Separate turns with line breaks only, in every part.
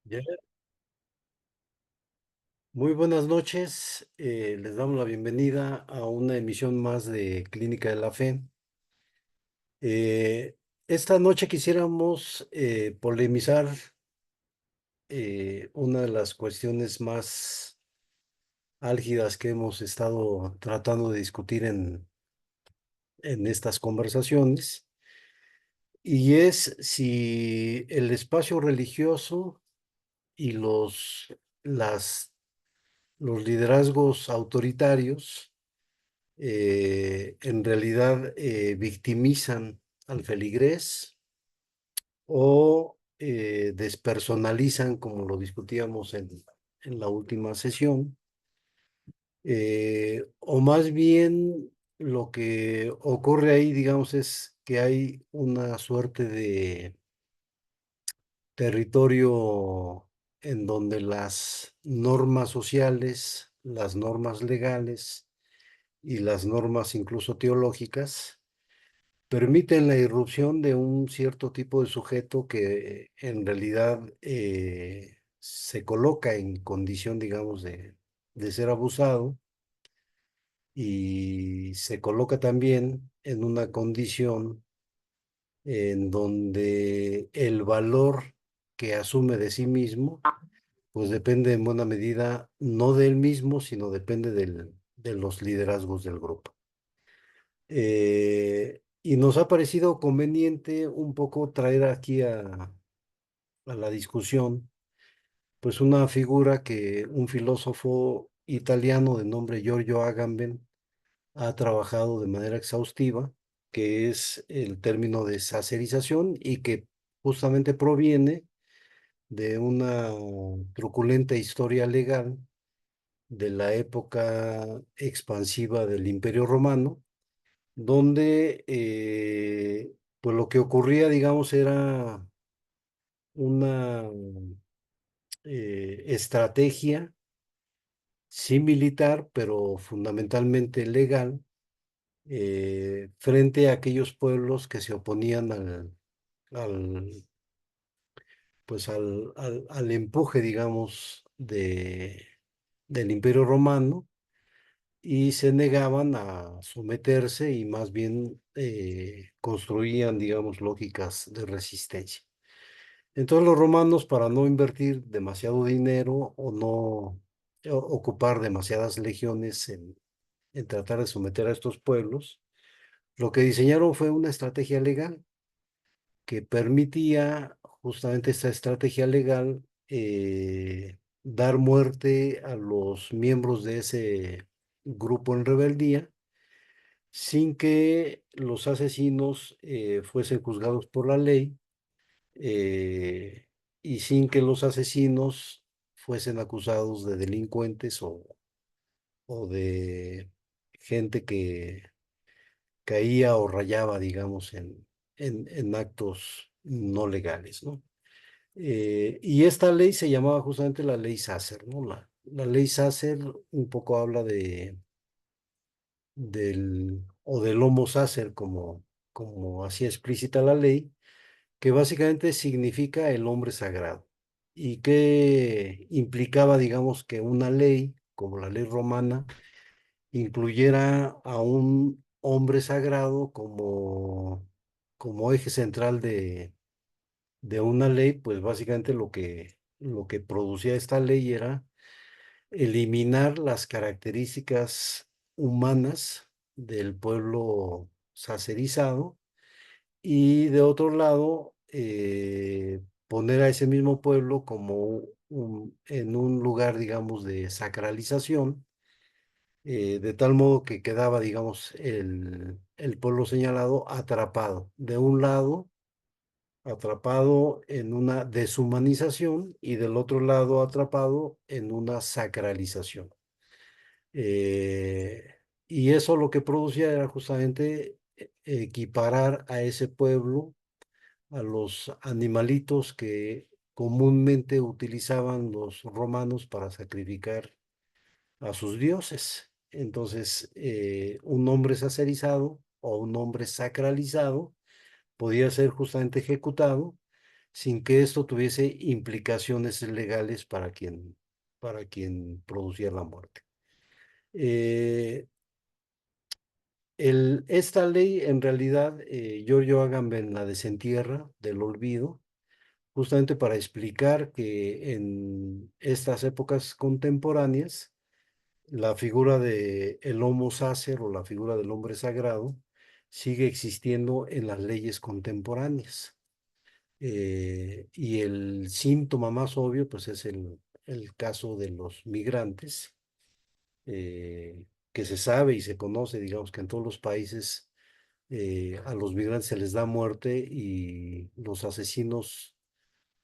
Ya. Muy buenas noches. Les damos la bienvenida a una emisión más de Clínica de la Fe. Eh, esta noche quisiéramos polemizar una de las cuestiones más álgidas que hemos estado tratando de discutir en estas conversaciones, y es si el espacio religioso y las, los liderazgos autoritarios en realidad victimizan al feligrés o despersonalizan, como lo discutíamos en la última sesión, o más bien lo que ocurre ahí, digamos, es que hay una suerte de territorio en donde las normas sociales, las normas legales y las normas incluso teológicas permiten la irrupción de un cierto tipo de sujeto que en realidad se coloca en condición, digamos, de ser abusado, y se coloca también en una condición en donde el valor que asume de sí mismo, pues depende en buena medida no de él mismo, sino depende de los liderazgos del grupo. Y nos ha parecido conveniente un poco traer aquí a la discusión, pues una figura que un filósofo italiano de nombre Giorgio Agamben ha trabajado de manera exhaustiva, que es el término de sacerización, y que justamente proviene de una truculenta historia legal de la época expansiva del Imperio Romano, donde pues lo que ocurría, digamos, era una estrategia, sí militar, pero fundamentalmente legal, frente a aquellos pueblos que se oponían al, al empuje, digamos, del Imperio Romano, y se negaban a someterse y más bien construían, digamos, lógicas de resistencia. Entonces los romanos, para no invertir demasiado dinero o no ocupar demasiadas legiones en tratar de someter a estos pueblos, lo que diseñaron fue una estrategia legal que permitía, justamente esta estrategia legal, dar muerte a los miembros de ese grupo en rebeldía, sin que los asesinos fuesen juzgados por la ley, eh, y sin que los asesinos fuesen acusados de delincuentes o de gente que caía o rayaba, digamos, en actos no legales, ¿no? Y esta ley se llamaba justamente la ley Sacer, ¿no? La ley Sacer un poco habla o del Homo Sacer, como hacía explícita la ley, que básicamente significa el hombre sagrado, y que implicaba, digamos, que una ley, como la ley romana, incluyera a un hombre sagrado como eje central de una ley. Pues básicamente lo que producía esta ley era eliminar las características humanas del pueblo sacerizado, y de otro lado, poner a ese mismo pueblo como en un lugar, digamos, de sacralización, de tal modo que quedaba, digamos, el pueblo señalado atrapado, de un lado, atrapado en una deshumanización, y del otro lado atrapado en una sacralización. Eh, y eso lo que producía era justamente equiparar a ese pueblo a los animalitos que comúnmente utilizaban los romanos para sacrificar a sus dioses. Entonces, un hombre sacerizado o un hombre sacralizado podía ser justamente ejecutado sin que esto tuviese implicaciones legales para quien producía la muerte. Eh, esta ley, en realidad, Giorgio Agamben la desentierra del olvido, justamente para explicar que en estas épocas contemporáneas, la figura de el Homo Sacer o la figura del hombre sagrado sigue existiendo en las leyes contemporáneas. Y el síntoma más obvio, pues es el caso de los migrantes, que se sabe y se conoce, digamos que en todos los países a los migrantes se les da muerte y los asesinos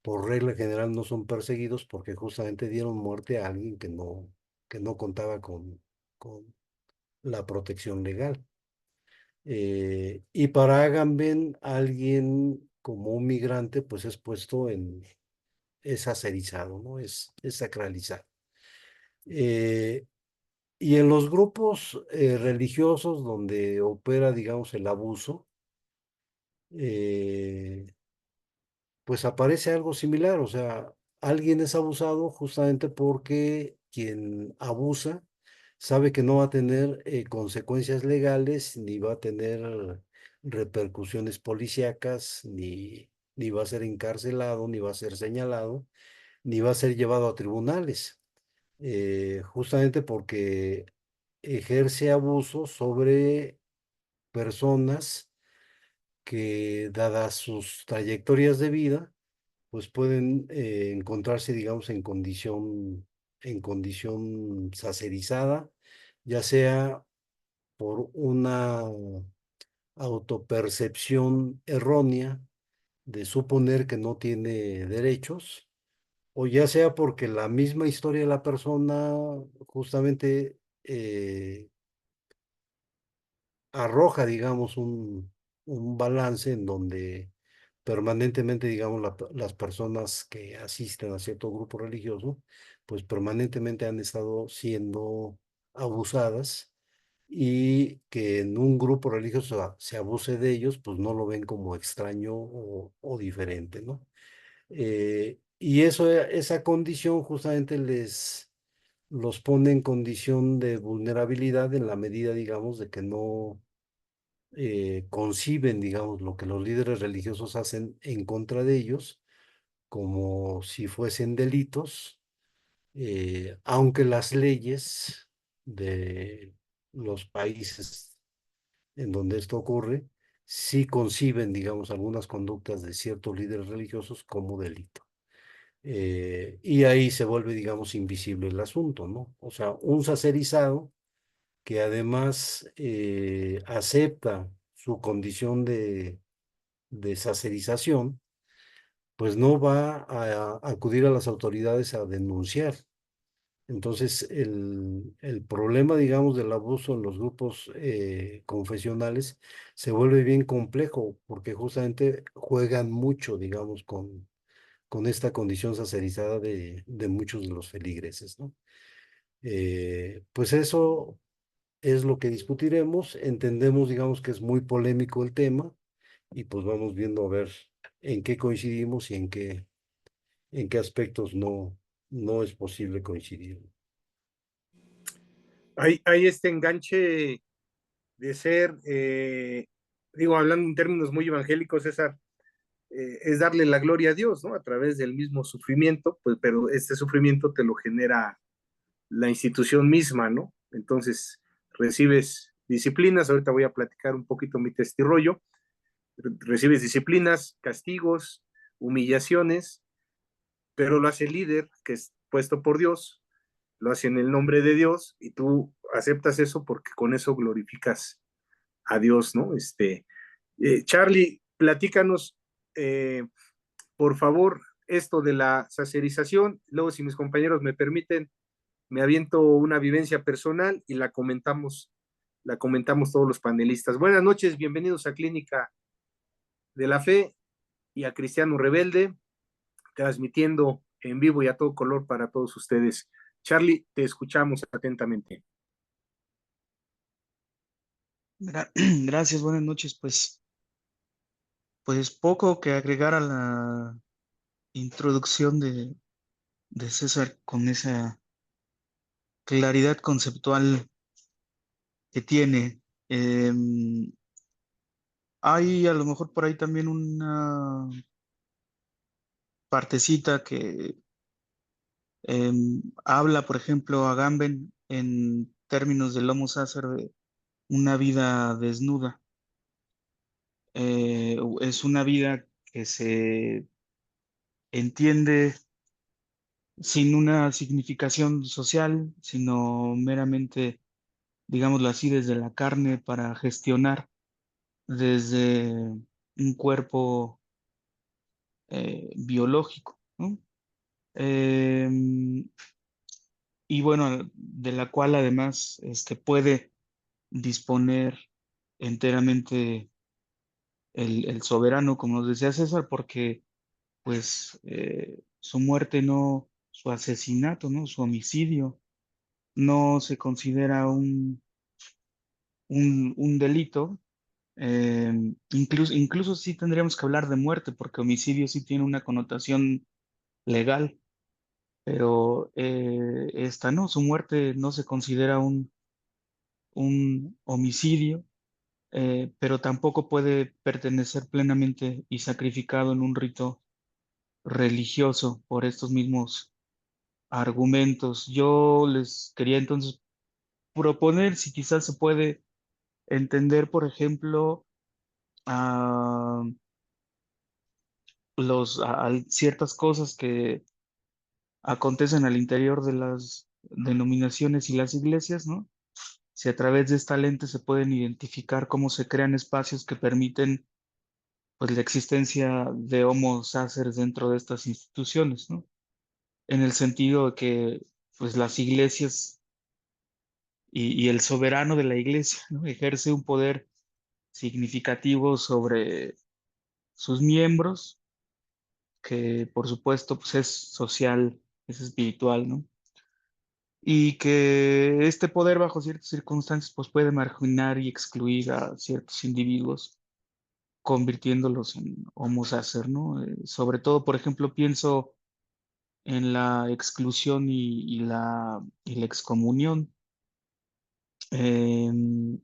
por regla general no son perseguidos porque justamente dieron muerte a alguien que no contaba con la protección legal. Y para Agamben, alguien como un migrante, pues es puesto es sacerizado, ¿no? Es sacralizado. Eh, y en los grupos religiosos donde opera, digamos, el abuso, eh, pues aparece algo similar, o sea, alguien es abusado justamente porque quien abusa sabe que no va a tener consecuencias legales, ni va a tener repercusiones policíacas, ni va a ser encarcelado, ni va a ser señalado, ni va a ser llevado a tribunales, justamente porque ejerce abuso sobre personas que, dadas sus trayectorias de vida, pues pueden encontrarse, digamos, en condición sacerizada, ya sea por una autopercepción errónea de suponer que no tiene derechos, o ya sea porque la misma historia de la persona justamente arroja, digamos, un balance en donde permanentemente, digamos, las personas que asisten a cierto grupo religioso, pues permanentemente han estado siendo abusadas y que en un grupo religioso se abuse de ellos, pues no lo ven como extraño o diferente, ¿no? Y esa condición justamente los pone en condición de vulnerabilidad en la medida, digamos, de que no conciben, digamos, lo que los líderes religiosos hacen en contra de ellos como si fuesen delitos, aunque las leyes de los países en donde esto ocurre sí conciben, digamos, algunas conductas de ciertos líderes religiosos como delito. Y ahí se vuelve, digamos, invisible el asunto, ¿no? O sea, un sacerizado que además acepta su condición de sacerización, pues no va a acudir a las autoridades a denunciar. Entonces, el problema, digamos, del abuso en los grupos confesionales se vuelve bien complejo porque justamente juegan mucho, digamos, con esta condición sacerizada de muchos de los feligreses, ¿no? Pues eso es lo que discutiremos. Entendemos, digamos, que es muy polémico el tema y pues vamos viendo a ver en qué coincidimos y en qué aspectos no es posible coincidir.
Hay este enganche de ser, digo, hablando en términos muy evangélicos, César, es darle la gloria a Dios, ¿no? A través del mismo sufrimiento, pues, pero este sufrimiento te lo genera la institución misma, ¿no? Entonces, recibes disciplinas, ahorita voy a platicar un poquito mi testirollo, recibes disciplinas, castigos, humillaciones, pero lo hace el líder, que es puesto por Dios, lo hace en el nombre de Dios, y tú aceptas eso porque con eso glorificas a Dios, ¿no? Charlie, platícanos, eh, por favor, esto de la sacerización. Luego, si mis compañeros me permiten, me aviento una vivencia personal y la comentamos todos los panelistas. Buenas noches, bienvenidos a Clínica de la Fe y a Cristiano Rebelde, transmitiendo en vivo y a todo color para todos ustedes. Charlie, te escuchamos atentamente.
Gracias, buenas noches. Pues poco que agregar a introducción de César con esa claridad conceptual que tiene. Hay a lo mejor por ahí también una partecita que habla, por ejemplo, Agamben en términos del Homo Sacer de una vida desnuda. Es una vida que se entiende sin una significación social, sino meramente, digámoslo así, desde la carne para gestionar desde un cuerpo biológico, ¿no? Em, y bueno, de la cual además puede disponer enteramente el soberano, como nos decía César, porque pues su muerte no, su asesinato, ¿no? Su homicidio no se considera un delito. Incluso sí tendríamos que hablar de muerte, porque homicidio sí tiene una connotación legal, pero esta no, su muerte no se considera un homicidio, pero tampoco puede pertenecer plenamente y sacrificado en un rito religioso por estos mismos argumentos. Yo les quería entonces proponer si quizás se puede entender, por ejemplo, a ciertas cosas que acontecen al interior de las denominaciones y las iglesias, ¿no? Si a través de esta lente se pueden identificar cómo se crean espacios que permiten pues la existencia de homo sacer dentro de estas instituciones, ¿no? En el sentido de que pues las iglesias y el soberano de la iglesia, ¿no? Ejerce un poder significativo sobre sus miembros, que por supuesto pues es social, es espiritual, ¿no? Y que este poder bajo ciertas circunstancias pues puede marginar y excluir a ciertos individuos, convirtiéndolos en homo sacer, ¿no? Sobre todo, por ejemplo, pienso en la exclusión y la excomunión. Un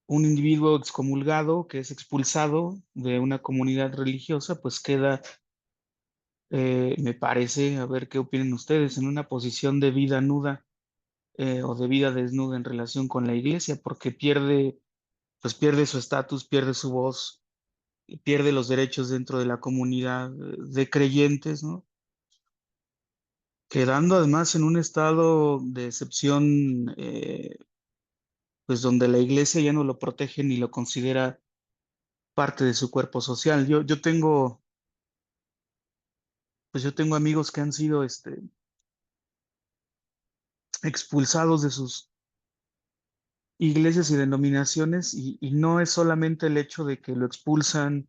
individuo excomulgado que es expulsado de una comunidad religiosa, pues queda, me parece, a ver qué opinan ustedes, en una posición de vida nuda o de vida desnuda en relación con la iglesia, porque pues pierde su estatus, pierde su voz, pierde los derechos dentro de la comunidad de creyentes, ¿no? Quedando además en un estado de excepción, pues donde la iglesia ya no lo protege ni lo considera parte de su cuerpo social. Yo tengo amigos que han sido expulsados de sus iglesias y denominaciones y no es solamente el hecho de que lo expulsan,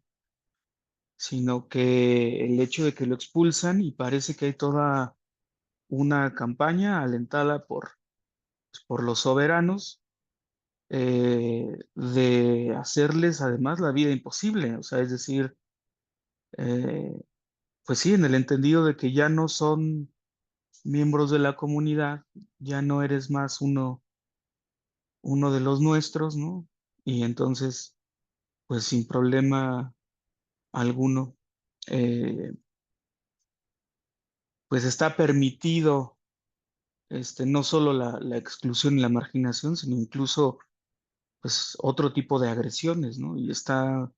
sino que el hecho de que lo expulsan y parece que hay toda una campaña alentada por los soberanos de hacerles además la vida imposible. O sea, es decir, eh, pues sí, en el entendido de que ya no son miembros de la comunidad, ya no eres más uno de los nuestros, ¿no? Y entonces, pues sin problema alguno, eh, pues está permitido no solo la exclusión y la marginación, sino incluso pues otro tipo de agresiones, ¿no? Y está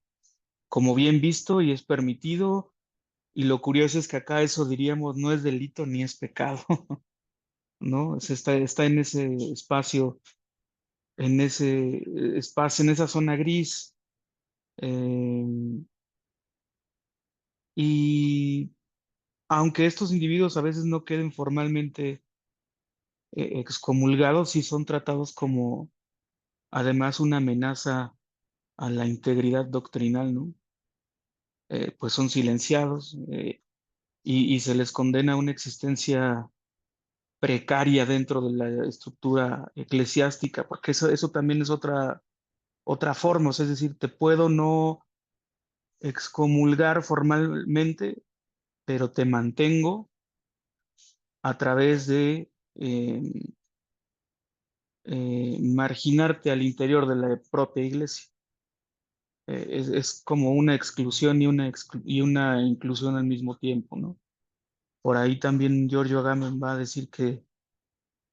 como bien visto y es permitido. Y lo curioso es que acá eso diríamos no es delito ni es pecado, ¿no? Está en ese espacio, en esa zona gris. eh, y aunque estos individuos a veces no queden formalmente excomulgados, sí son tratados como además una amenaza a la integridad doctrinal, ¿no? Pues son silenciados y se les condena a una existencia precaria dentro de la estructura eclesiástica, porque eso también es otra forma, o sea, es decir, te puedo no excomulgar formalmente, pero te mantengo a través de marginarte al interior de la propia iglesia. Es como una exclusión y una inclusión al mismo tiempo, ¿no? Por ahí también Giorgio Agamben va a decir que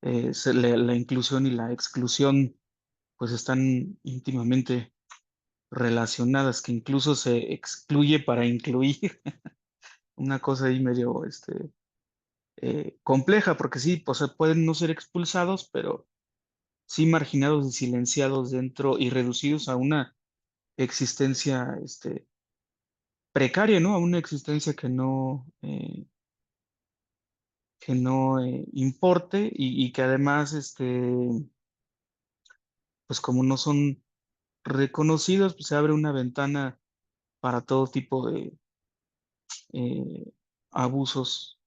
la inclusión y la exclusión pues están íntimamente relacionadas, que incluso se excluye para incluir. Una cosa ahí medio compleja, porque sí, pues pueden no ser expulsados, pero sí marginados y silenciados dentro y reducidos a una existencia precaria, ¿no? A una existencia que no importe y que además, pues como no son reconocidos, pues se abre una ventana para todo tipo de eh, abusos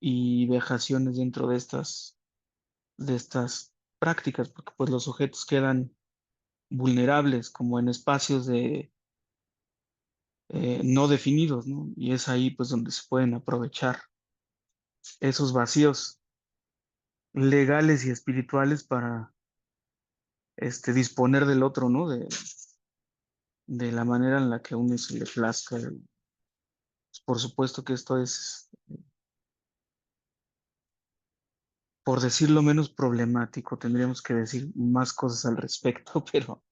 y vejaciones dentro de estas prácticas, porque pues los sujetos quedan vulnerables como en espacios no definidos, ¿no? Y es ahí pues donde se pueden aprovechar esos vacíos legales y espirituales para disponer del otro, ¿no? De la manera en la que a uno se le plazca. Por supuesto que esto es, por decirlo menos, problemático. Tendríamos que decir más cosas al respecto, pero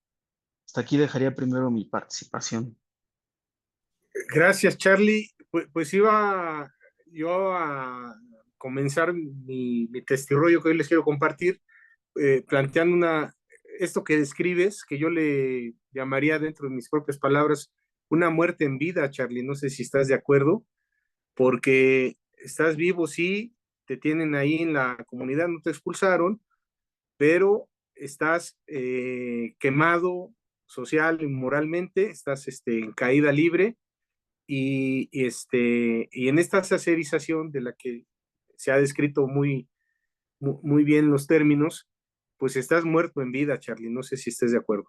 hasta aquí dejaría primero mi participación.
Gracias, Charlie. Pues iba yo a comenzar mi testirrollo que hoy les quiero compartir, planteando esto que describes, que yo le llamaría dentro de mis propias palabras, una muerte en vida, Charlie. No sé si estás de acuerdo, porque estás vivo, sí, te tienen ahí en la comunidad, no te expulsaron, pero estás quemado social y moralmente, estás en caída libre y en esta sacerización de la que se ha descrito muy bien los términos, pues estás muerto en vida, Charlie. No sé si estés de acuerdo.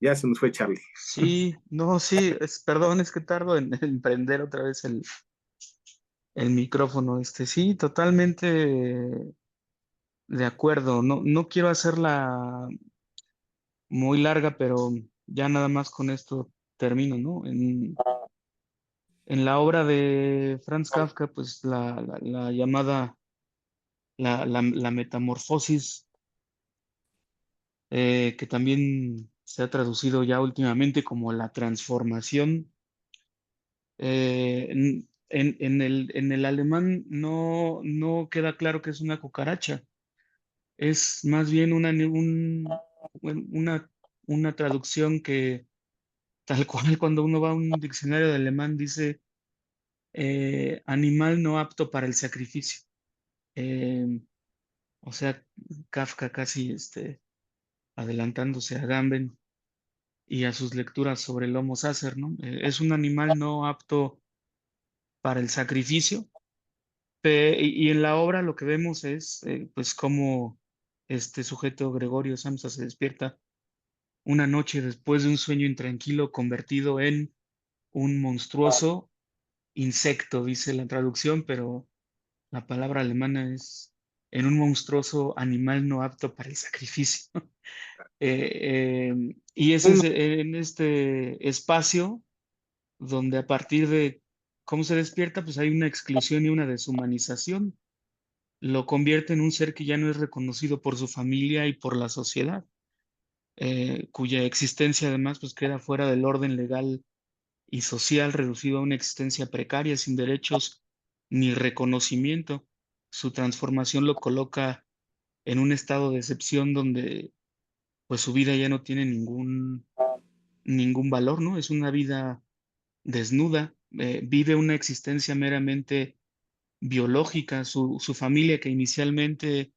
Ya se nos fue Charlie.
Sí, no, sí, perdón, es que tardo en prender otra vez el micrófono. Sí, totalmente de acuerdo. No, no quiero hacerla muy larga, pero ya nada más con esto termino, ¿no? En la obra de Franz Kafka, pues la llamada, la metamorfosis, que también se ha traducido ya últimamente como la transformación. En el alemán no queda claro que es una cucaracha, es más bien una traducción que tal cual cuando uno va a un diccionario de alemán dice animal no apto para el sacrificio. Eh, o sea, Kafka casi adelantándose a Gamben y a sus lecturas sobre el Homo sacer, ¿no? Es un animal no apto para el sacrificio. Y en la obra lo que vemos es, pues, cómo este sujeto Gregorio Samsa se despierta una noche después de un sueño intranquilo convertido en un monstruoso insecto, dice la traducción, pero la palabra alemana es en un monstruoso animal no apto para el sacrificio. Y ese es en este espacio donde a partir de cómo se despierta, pues hay una exclusión y una deshumanización. Lo convierte en un ser que ya no es reconocido por su familia y por la sociedad, cuya existencia además pues queda fuera del orden legal y social, reducido a una existencia precaria, sin derechos ni reconocimiento. Su transformación lo coloca en un estado de excepción donde pues su vida ya no tiene ningún valor, ¿no? Es una vida desnuda, vive una existencia meramente biológica. Su familia, que inicialmente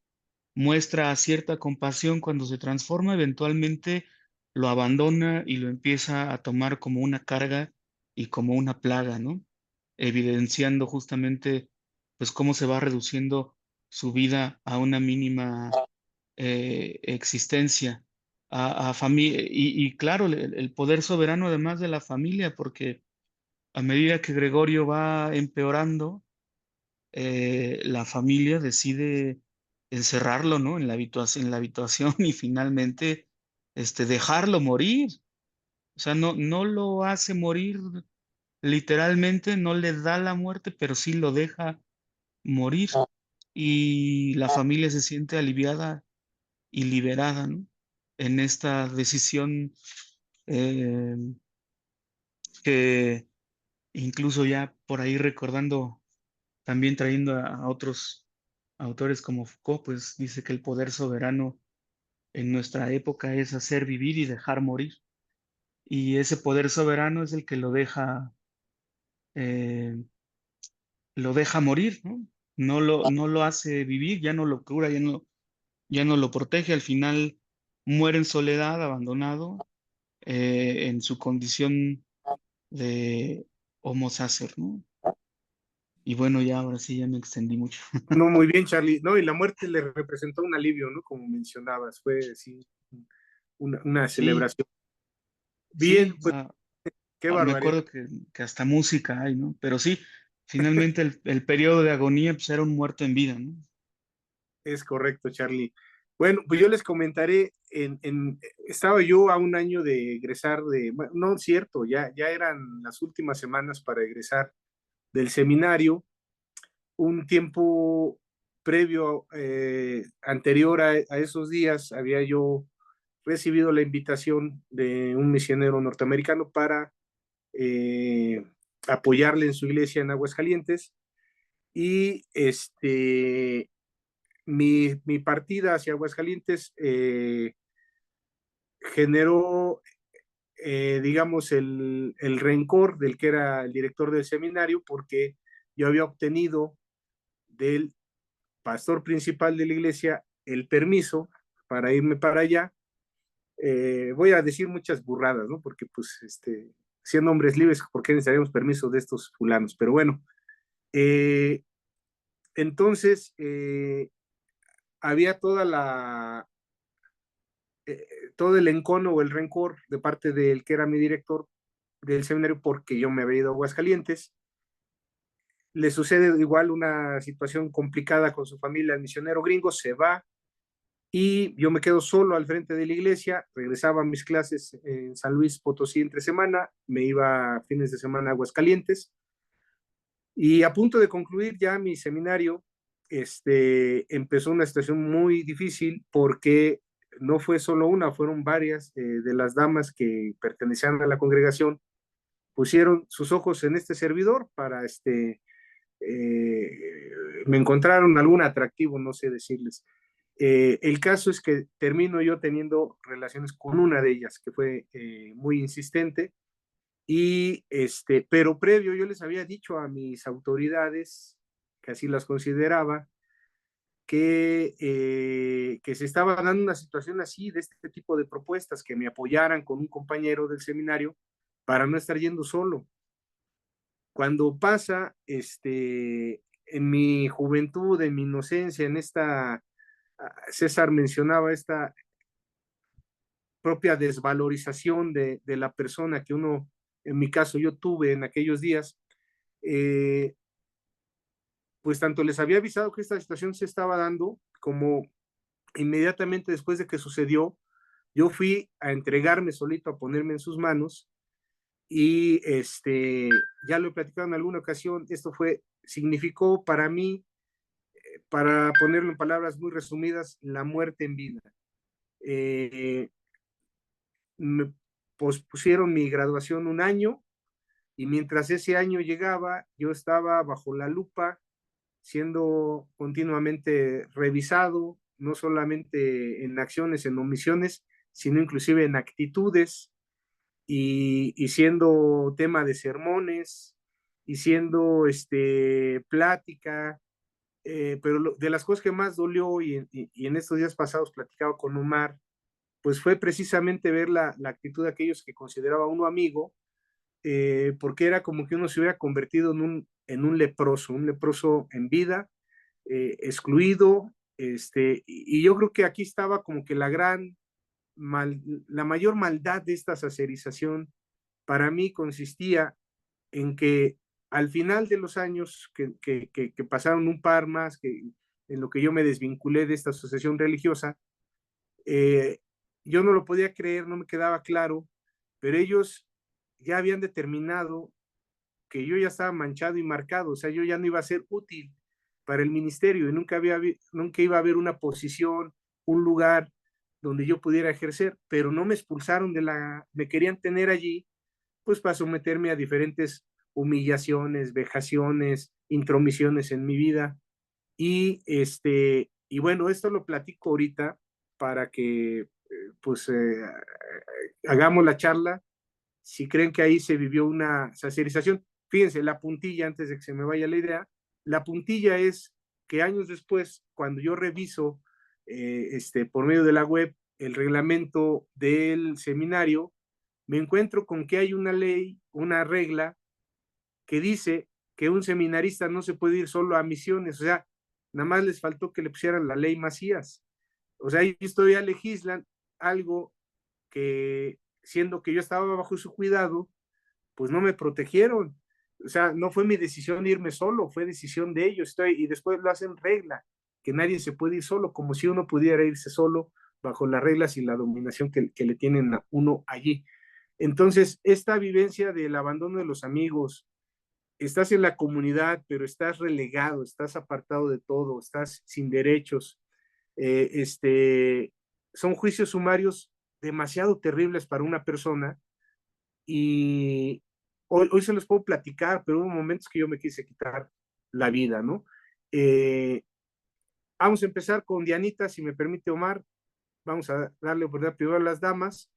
muestra cierta compasión cuando se transforma, eventualmente lo abandona y lo empieza a tomar como una carga y como una plaga, ¿no? Evidenciando justamente pues cómo se va reduciendo su vida a una mínima existencia a familia, y claro, el poder soberano además de la familia, porque a medida que Gregorio va empeorando, la familia decide encerrarlo, ¿no? En la habitación y finalmente dejarlo morir. O sea, no lo hace morir literalmente, no le da la muerte, pero sí lo deja morir. Y la familia se siente aliviada y liberada, ¿no? En esta decisión eh, que incluso ya por ahí recordando, también trayendo a otros autores como Foucault, pues dice que el poder soberano en nuestra época es hacer vivir y dejar morir. Y ese poder soberano es el que eh, lo deja morir, ¿no? No lo hace vivir, ya no lo cura, ya no lo protege. Al final muere en soledad, abandonado, en su condición de Homo sacer, ¿no? Y bueno, ya ahora sí ya me extendí mucho.
No, muy bien, Charlie. No, y la muerte le representó un alivio, ¿no? Como mencionabas, fue sí, una
Sí,
celebración.
sí,
Bien, pues qué
me
barbaridad.
acuerdo que hasta música hay, ¿no? Pero sí, finalmente el periodo de agonía pues era un muerto en vida, ¿no?
Es correcto, Charlie. Bueno, pues yo les comentaré, estaba yo a un año de egresar bueno, no es cierto, ya eran las últimas semanas para egresar del seminario, un tiempo previo, anterior a esos días, había yo recibido la invitación de un misionero norteamericano para eh, apoyarle en su iglesia en Aguascalientes y mi partida hacia Aguascalientes generó, digamos, el rencor del que era el director del seminario porque yo había obtenido del pastor principal de la iglesia el permiso para irme para allá. Voy a decir muchas burradas, ¿no? Porque pues siendo hombres libres, ¿por qué necesitaríamos permiso de estos fulanos? Pero bueno, eh, entonces había todo el encono o el rencor de parte del que era mi director del seminario porque yo me había ido a Aguascalientes. Le sucede igual una situación complicada con su familia, el misionero gringo se va y yo me quedo solo al frente de la iglesia, regresaba a mis clases en San Luis Potosí entre semana, me iba a fines de semana a Aguascalientes y a punto de concluir ya mi seminario, empezó una situación muy difícil porque no fue solo una, fueron varias de las damas que pertenecían a la congregación, pusieron sus ojos en este servidor para eh, me encontraron algún atractivo, no sé decirles. El caso es que termino yo teniendo relaciones con una de ellas, que fue muy insistente, y pero previo yo les había dicho a mis autoridades, que así las consideraba, que se estaba dando una situación así, de este tipo de propuestas, que me apoyaran con un compañero del seminario para no estar yendo solo. Cuando pasa, en mi juventud, en mi inocencia, César mencionaba esta propia desvalorización de la persona que uno, en mi caso, yo tuve en aquellos días, eh, pues tanto les había avisado que esta situación se estaba dando, como inmediatamente después de que sucedió, yo fui a entregarme solito, a ponerme en sus manos, y ya lo he platicado en alguna ocasión, significó para mí, para ponerlo en palabras muy resumidas, la muerte en vida. Eh, Me pospusieron mi graduación un año y mientras ese año llegaba, yo estaba bajo la lupa, siendo continuamente revisado, no solamente en acciones, en omisiones, sino inclusive en actitudes y siendo tema de sermones y siendo plática, pero de las cosas que más dolió y en estos días pasados platicaba con Omar, pues fue precisamente ver la actitud de aquellos que consideraba uno amigo, porque era como que uno se hubiera convertido en un leproso en vida, excluido, y yo creo que aquí estaba como que la gran la mayor maldad de esta sacerización para mí consistía en que al final de los años que pasaron un par más, en lo que yo me desvinculé de esta asociación religiosa, yo no lo podía creer, no me quedaba claro, pero ellos ya habían determinado que yo ya estaba manchado y marcado, o sea, yo ya no iba a ser útil para el ministerio y nunca iba a haber una posición, un lugar donde yo pudiera ejercer, pero no me expulsaron me querían tener allí, pues para someterme a diferentes humillaciones, vejaciones, intromisiones en mi vida. Y bueno, esto lo platico ahorita para que pues hagamos la charla. Si creen que ahí se vivió una sacerización, fíjense, la puntilla, antes de que se me vaya la idea, la puntilla es que años después, cuando yo reviso por medio de la web el reglamento del seminario, me encuentro con que hay una ley, una regla que dice que un seminarista no se puede ir solo a misiones, o sea, nada más les faltó que le pusieran la ley Macías. O sea, ellos todavía legislan algo que, siendo que yo estaba bajo su cuidado, pues no me protegieron. O sea, no fue mi decisión irme solo, fue decisión de ellos. Y después lo hacen regla, que nadie se puede ir solo, como si uno pudiera irse solo bajo las reglas y la dominación que le tienen a uno allí. Entonces, esta vivencia del abandono de los amigos, estás en la comunidad, pero estás relegado, estás apartado de todo, estás sin derechos. Eh, este, Son juicios sumarios demasiado terribles para una persona y hoy se los puedo platicar, pero hubo momentos que yo me quise quitar la vida, ¿no? Eh, Vamos a empezar con Dianita, si me permite Omar, vamos a darle oportunidad primero a las damas,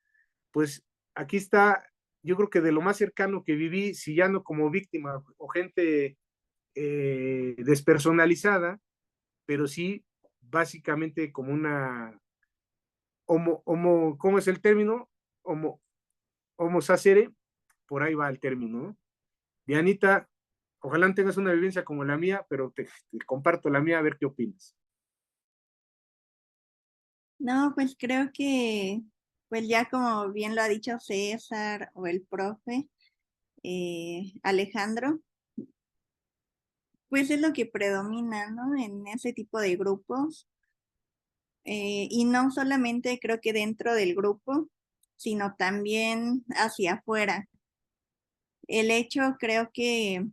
pues aquí está, yo creo que de lo más cercano que viví, si ya no como víctima o gente despersonalizada, pero sí básicamente como una ¿cómo es el término? Homo, homo sacere, por ahí va el término, ¿no? Dianita, ojalá no tengas una vivencia como la mía, pero te comparto la mía a ver qué opinas.
No, pues creo que, pues ya como bien lo ha dicho César o el profe Alejandro, pues es lo que predomina, ¿no? En ese tipo de grupos. Y no solamente creo que dentro del grupo, sino también hacia afuera. El hecho creo que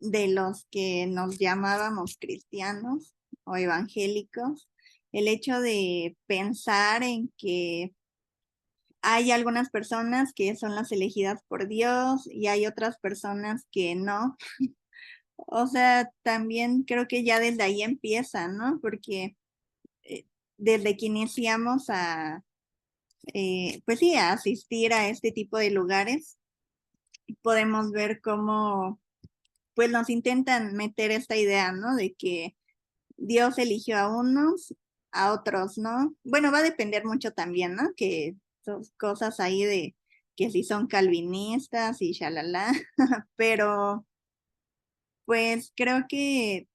de los que nos llamábamos cristianos o evangélicos, el hecho de pensar en que hay algunas personas que son las elegidas por Dios y hay otras personas que no. O sea, también creo que ya desde ahí empieza, ¿no? Porque desde que iniciamos pues sí, a asistir a este tipo de lugares, podemos ver cómo, pues nos intentan meter esta idea, ¿no? De que Dios eligió a unos, a otros, ¿no? Bueno, va a depender mucho también, ¿no? Que son cosas ahí de que si son calvinistas y shalala, pero pues creo que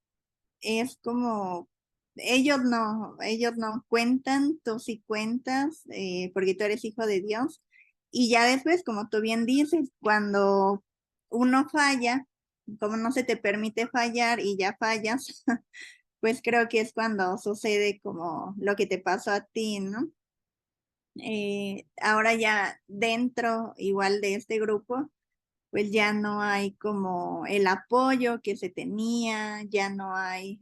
es como, ellos no cuentan, tú sí cuentas, porque tú eres hijo de Dios. Y ya después, como tú bien dices, cuando uno falla, como no se te permite fallar y ya fallas, pues creo que es cuando sucede como lo que te pasó a ti, ¿no? Ahora ya dentro igual de este grupo, pues ya no hay como el apoyo que se tenía, ya no hay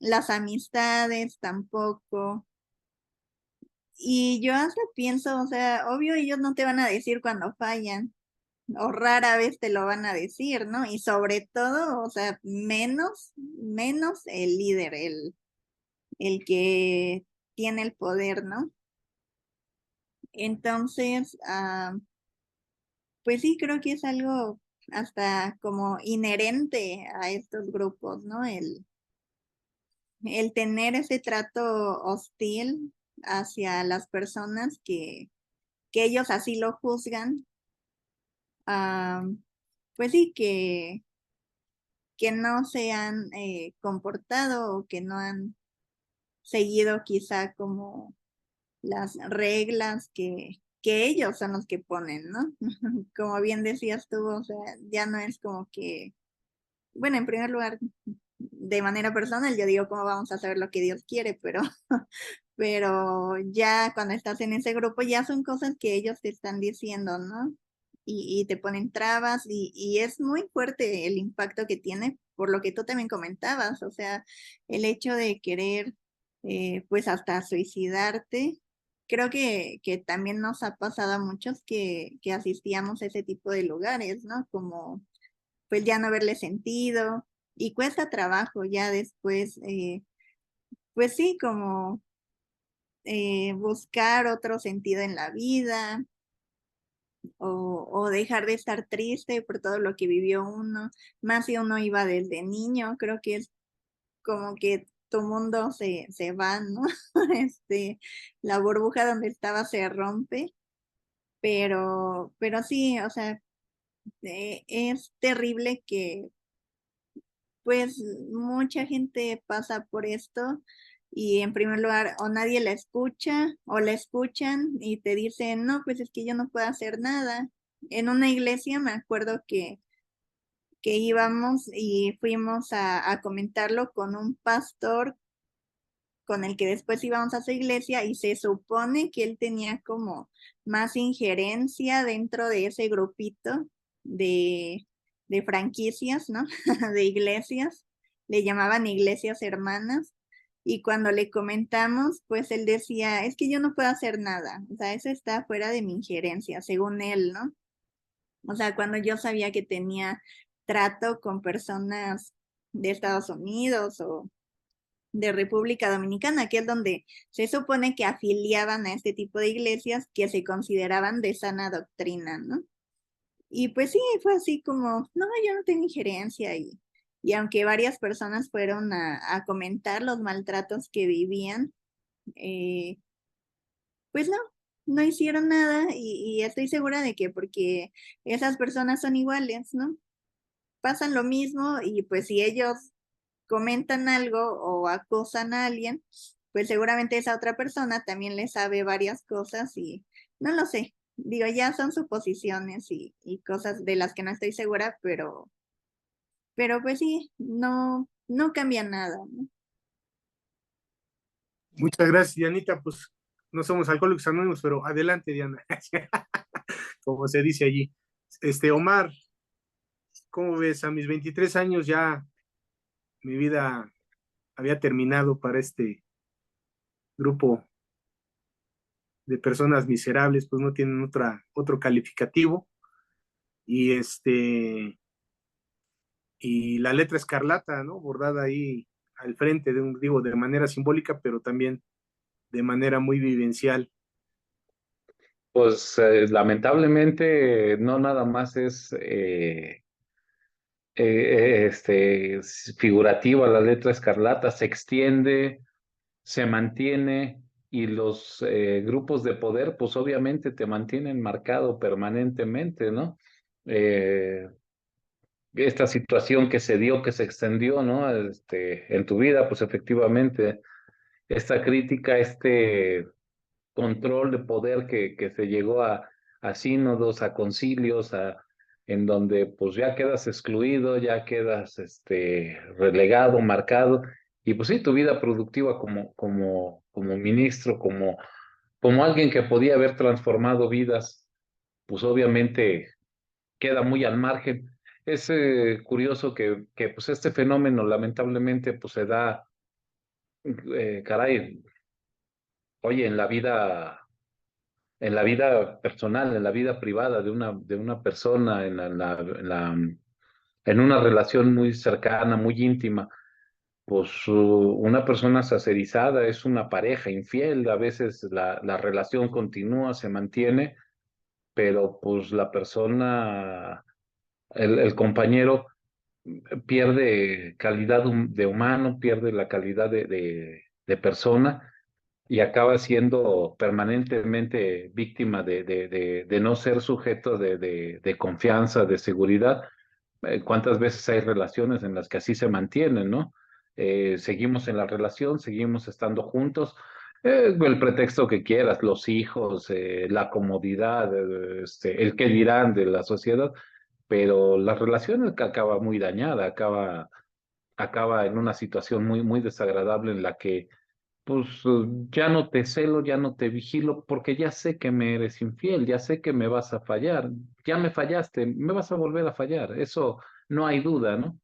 las amistades tampoco. Y yo hasta pienso, o sea, obvio ellos no te van a decir cuando fallan, o rara vez te lo van a decir, ¿no? Y sobre todo, o sea, menos el líder, el que tiene el poder, ¿no? Entonces, pues sí, creo que es algo hasta como inherente a estos grupos, ¿no? El tener ese trato hostil hacia las personas que ellos así lo juzgan, ah, pues sí, que no se han comportado o que no han seguido quizá como las reglas que ellos son los que ponen, ¿no? Como bien decías tú, o sea, ya no es como que, bueno, en primer lugar, de manera personal, yo digo cómo vamos a saber lo que Dios quiere, pero ya cuando estás en ese grupo ya son cosas que ellos te están diciendo, ¿no? Y te ponen trabas y es muy fuerte el impacto que tiene, por lo que tú también comentabas, o sea, el hecho de querer, pues hasta suicidarte. Creo que también nos ha pasado a muchos que asistíamos a ese tipo de lugares, ¿no? Como pues ya no verle sentido y cuesta trabajo ya después, pues sí, como buscar otro sentido en la vida o dejar de estar triste por todo lo que vivió uno, más si uno iba desde niño, creo que es como que tu mundo se va, ¿no? La burbuja donde estaba se rompe, pero sí, o sea, es terrible que pues mucha gente pasa por esto y en primer lugar o nadie la escucha o la escuchan y te dicen, no, pues es que yo no puedo hacer nada. En una iglesia me acuerdo que íbamos y fuimos a comentarlo con un pastor con el que después íbamos a su iglesia y se supone que él tenía como más injerencia dentro de ese grupito de, de franquicias, ¿no? De iglesias, le llamaban iglesias hermanas. Y cuando le comentamos, pues él decía, es que yo no puedo hacer nada, o sea, eso está fuera de mi injerencia, según él, ¿no? O sea, cuando yo sabía que tenía trato con personas de Estados Unidos o de República Dominicana, que es donde se supone que afiliaban a este tipo de iglesias que se consideraban de sana doctrina, ¿no? Y pues sí, fue así como, no, yo no tengo injerencia y aunque varias personas fueron a comentar los maltratos que vivían, eh, pues no hicieron nada y estoy segura de que porque esas personas son iguales, ¿no? Pasan lo mismo y pues si ellos comentan algo o acosan a alguien, pues seguramente esa otra persona también le sabe varias cosas y no lo sé. Digo, ya son suposiciones y cosas de las que no estoy segura, pero pues sí, no cambia nada, ¿no?
Muchas gracias, Dianita. Pues no somos alcohólicos anónimos, pero adelante, Diana. Como se dice allí. Omar, ¿cómo ves? A mis 23 años ya mi vida había terminado para este grupo de personas miserables, pues no tienen otro calificativo. Y y la letra escarlata, ¿no? Bordada ahí al frente digo, de manera simbólica, pero también de manera muy vivencial.
Pues lamentablemente no nada más es figurativa la letra escarlata, se extiende, se mantiene y los grupos de poder pues obviamente te mantienen marcado permanentemente, ¿no? Esta situación que se dio, que se extendió, ¿no? En tu vida, pues efectivamente, esta crítica, control de poder que se llegó a sínodos, a concilios, en donde pues ya quedas excluido, ya quedas relegado, marcado, y pues sí, tu vida productiva como ministro, como alguien que podía haber transformado vidas, pues obviamente queda muy al margen. Es curioso que pues este fenómeno lamentablemente pues se da, caray, oye, en la vida personal, en la vida privada de una persona, en una relación muy cercana, muy íntima, pues una persona sacerizada es una pareja infiel, a veces la relación continúa, se mantiene, pero pues la persona, el compañero pierde calidad de humano, pierde la calidad de persona y acaba siendo permanentemente víctima de no ser sujeto de confianza, de seguridad. ¿Cuántas veces hay relaciones en las que así se mantienen, ¿no? Seguimos en la relación, seguimos estando juntos, El pretexto que quieras, los hijos, la comodidad, el qué dirán de la sociedad, pero la relación que acaba muy dañada, acaba en una situación muy, muy desagradable en la que pues ya no te celo, ya no te vigilo, porque ya sé que me eres infiel, ya sé que me vas a fallar, ya me fallaste, me vas a volver a fallar, eso no hay duda, ¿no?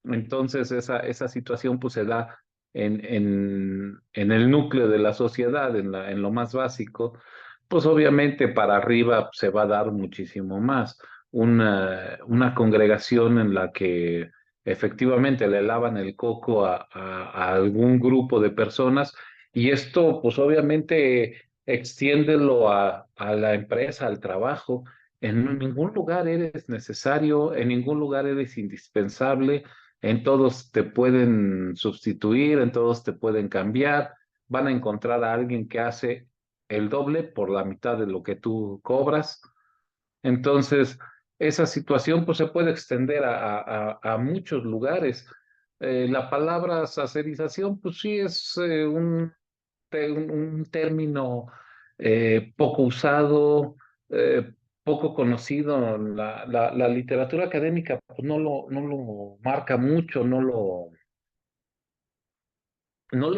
Entonces esa situación pues se da en el núcleo de la sociedad, en lo más básico, pues obviamente para arriba se va a dar muchísimo más. Una congregación en la que efectivamente le lavan el coco a algún grupo de personas y esto pues obviamente extiéndelo a la empresa, al trabajo. En ningún lugar eres necesario, en ningún lugar eres indispensable, en todos te pueden sustituir, en todos te pueden cambiar, van a encontrar a alguien que hace el doble por la mitad de lo que tú cobras. Entonces, esa situación pues se puede extender a muchos lugares. La palabra sacerización pues sí es un término poco usado, poco conocido. La literatura académica pues, no lo marca mucho, no lo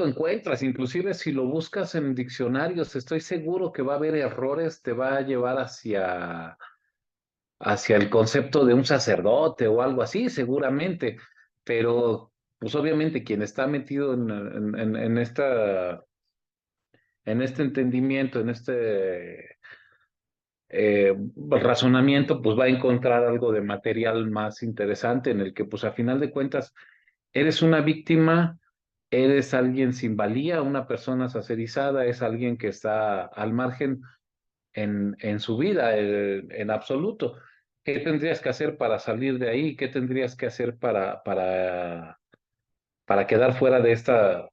encuentras. Inclusive si lo buscas en diccionarios, estoy seguro que va a haber errores, te va a llevar hacia el concepto de un sacerdote o algo así, seguramente. Pero pues obviamente quien está metido en este entendimiento, en este razonamiento, pues va a encontrar algo de material más interesante en el que, pues a final de cuentas, eres una víctima, eres alguien sin valía, una persona sacerizada, es alguien que está al margen en su vida, en absoluto. ¿Qué tendrías que hacer para salir de ahí? ¿Qué tendrías que hacer para quedar fuera de esta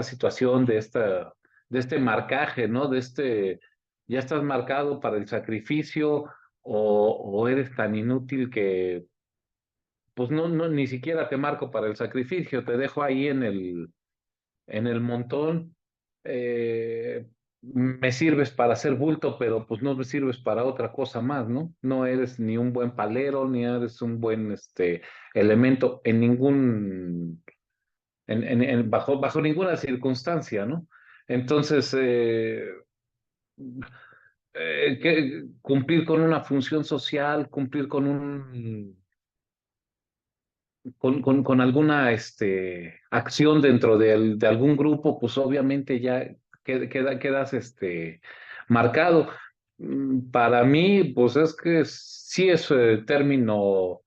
situación, de este marcaje, ¿no? Ya estás marcado para el sacrificio o eres tan inútil que, pues no, ni siquiera te marco para el sacrificio, te dejo ahí en el montón, me sirves para hacer bulto, pero pues no me sirves para otra cosa más, ¿no? No eres ni un buen palero, ni eres un buen, elemento bajo ninguna circunstancia, ¿no? Entonces, cumplir con una función social, cumplir con alguna acción dentro de algún grupo, pues obviamente ya quedas marcado. Para mí, pues es que sí es término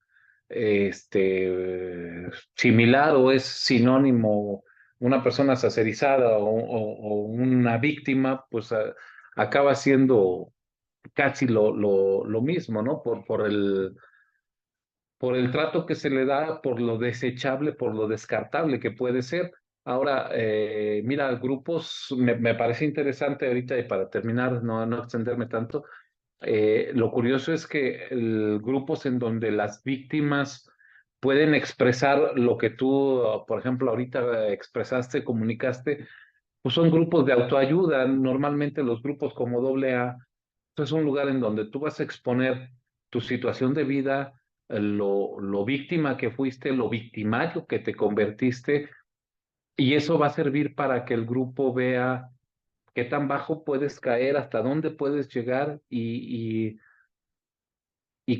similar o es sinónimo una persona sacerizada o una víctima, pues acaba siendo casi lo mismo, ¿no? Por el trato que se le da, por lo desechable, por lo descartable que puede ser. Ahora, mira, grupos, me parece interesante ahorita y para terminar, no extenderme tanto, lo curioso es que grupos en donde las víctimas pueden expresar lo que tú, por ejemplo, ahorita expresaste, comunicaste, pues son grupos de autoayuda. Normalmente los grupos como AA es un lugar en donde tú vas a exponer tu situación de vida, lo víctima que fuiste, lo victimario que te convertiste, y eso va a servir para que el grupo vea qué tan bajo puedes caer, hasta dónde puedes llegar y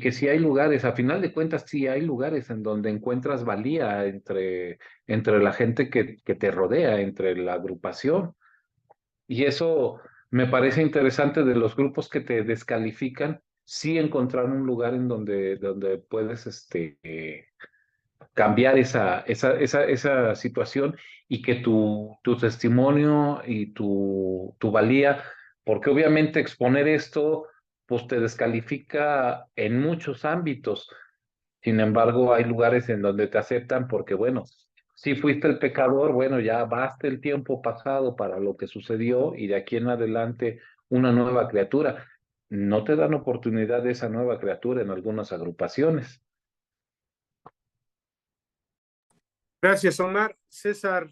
que sí hay lugares, a final de cuentas sí hay lugares en donde encuentras valía entre la gente que te rodea, entre la agrupación. Y eso me parece interesante de los grupos que te descalifican, sí encontrar un lugar en donde puedes cambiar esa situación y que tu testimonio y tu valía, porque obviamente exponer esto, pues te descalifica en muchos ámbitos. Sin embargo, hay lugares en donde te aceptan porque, bueno, si fuiste el pecador, bueno, ya basta el tiempo pasado para lo que sucedió y de aquí en adelante una nueva criatura. No te dan oportunidad de esa nueva criatura en algunas agrupaciones.
Gracias, Omar. César,